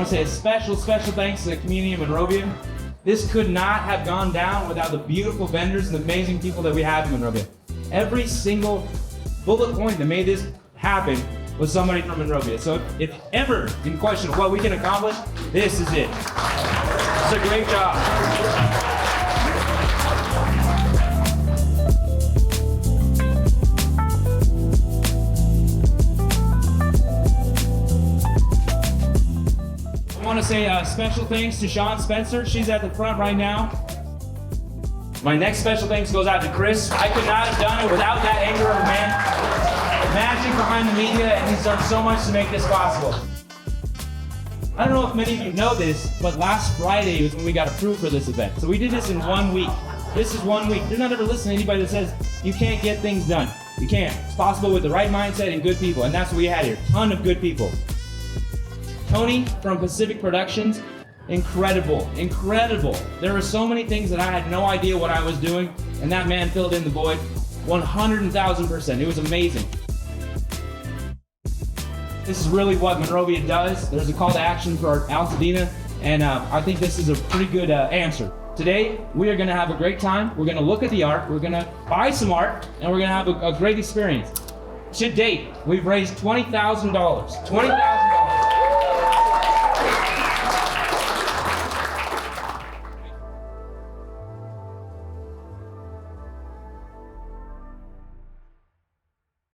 want to say a special thanks to the community of Monrovia. This could not have gone down without the beautiful vendors and the amazing people that we have in Monrovia. Every single bullet point that made this happen was somebody from Monrovia. So if ever in question what we can accomplish, this is it. It's a great job. I want to say a special thanks to Sean Spencer. She's at the front right now. My next special thanks goes out to Chris. I could not have done it without that anger of a man. Magic behind the media, and he's done so much to make this possible. I don't know if many of you know this, but last Friday was when we got approved for this event. So we did this in 1 week. This is 1 week. Do not ever listen to anybody that says you can't get things done. You can't. It's possible with the right mindset and good people, and that's what we had here. Ton of good people. Tony from Pacific Productions, incredible. There were so many things that I had no idea what I was doing, and that man filled in the void 100,000%. It was amazing. This is really what Monrovia does. There's a call to action for Altadena, and I think this is a pretty good answer. Today, we are gonna have a great time. We're gonna look at the art, we're gonna buy some art, and we're gonna have a great experience. To date, we've raised $20,000. $20,000.